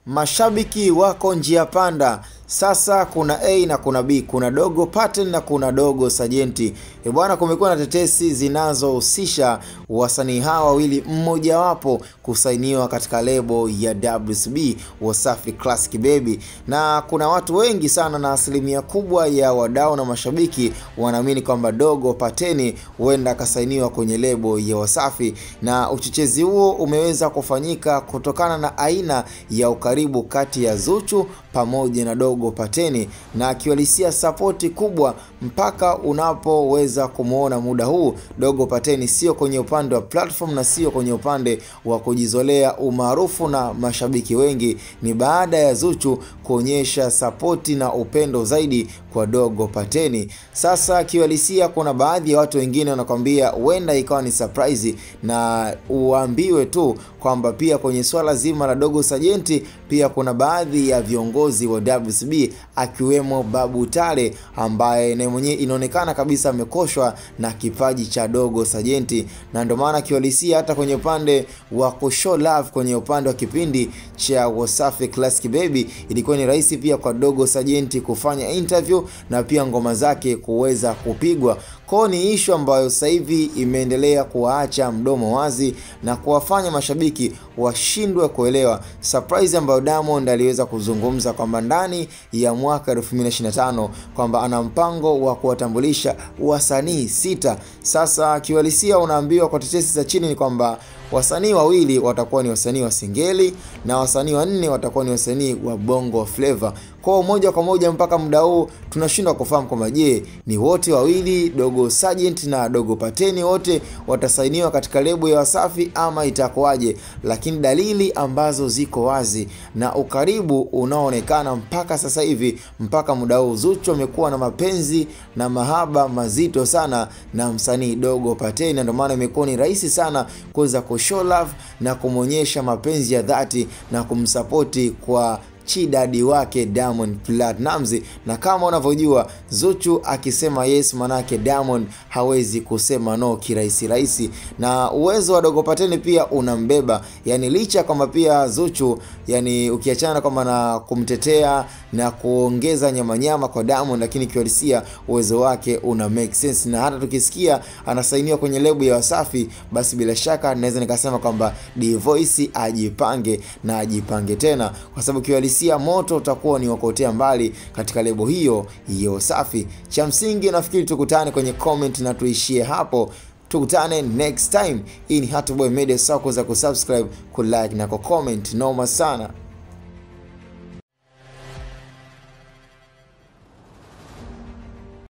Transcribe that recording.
Mashabiki wako njia panda. Sasa kuna A na kuna B, kuna Dogo Paten na kuna Dogo Sajenti. Bwana, kumekuwa na tetesi zinazohusisha wasanii hawa wawili, mmoja wapo kusainiwa katika lebo ya WCB, Wasafi Classic Baby. Na kuna watu wengi sana na asilimia kubwa ya wadau na mashabiki wanaamini kwamba Dogo Paten huenda akasainiwa kwenye lebo ya Wasafi, na uchochezi huo umeweza kufanyika kutokana na aina ya ukaribu kati ya Zuchu pamoja na Dogo Paten, na akiwalisia sapoti kubwa mpaka unapoweza kumuona muda huu Dogo Paten sio kwenye upande wa platform na sio kwenye upande wa kujizolea umaarufu na mashabiki wengi, ni baada ya Zuchu kuonyesha sapoti na upendo zaidi kwa Dogo Paten. Sasa akiwalisia, kuna baadhi ya watu wengine wanakwambia huenda ikawa ni surprise, na uambiwe tu kwamba pia kwenye swala zima la Dogo Sajenti pia kuna baadhi ya viongozi wa WCB akiwemo Babu Tale, ambaye na mwenyewe inaonekana kabisa amekoshwa na kipaji cha Dogo Sajenti, na ndio maana akiwalisia hata kwenye upande wa kushow love kwenye upande wa kipindi cha Wasafi Classic Baby ilikuwa ni rahisi pia kwa Dogo Sajenti kufanya interview na pia ngoma zake kuweza kupigwa. Kwa ni issue ambayo sasa hivi imeendelea kuwaacha mdomo wazi na kuwafanya mashabiki washindwe kuelewa surprise ambayo Diamond aliweza kuzungumza kwamba ndani ya mwaka 2025 kwamba ana mpango wa kuwatambulisha wasanii 6. Sasa kiwalisia unaambiwa kwa tetesi za chini ni kwamba wasanii wawili watakuwa ni wasanii wa Singeli na wasanii 4 watakuwa ni wasanii wa Bongo Flavor. Kwa moja kwa moja mpaka muda huu tunashindwa kufahamu kwamba je, ni wote wawili Dogo Sajenti na Dogo Paten wote watasainiwa katika lebo ya Wasafi ama itakuwaje? Lakini dalili ambazo ziko wazi na ukaribu unaoonekana mpaka sasa hivi, mpaka muda huu Zuchu amekuwa na mapenzi na mahaba mazito sana na msanii Dogo Paten, na ndio maana imekuwa ni rahisi sana kuweza show love na kumonyesha mapenzi ya dhati na kumsapoti kwa chidadi wake Diamond Platnumz. Na kama unavyojua Zuchu akisema yes manake Diamond hawezi kusema no kirahisi, na uwezo wa Dogo Paten pia unambeba, yani licha kwamba pia Zuchu, yani ukiachana kama na kumtetea na kuongeza nyama kwa Diamond, lakini kiwalisia uwezo wake una make sense, na hata tukisikia anasainiwa kwenye lebo ya Wasafi basi bila shaka naweza nikasema kwamba D-Voice ajipange na ajipange tena, kwa sababu kiwalisia moto utakuwa ni wakotea mbali katika lebo hiyo ya Wasafi. Cha msingi nafikiri tukutane kwenye comment na tuishie hapo. Tukutane next time. Hii ni Hot Boy Media, sasa kuweza kusubscribe, kulike na kucomment. Noma sana.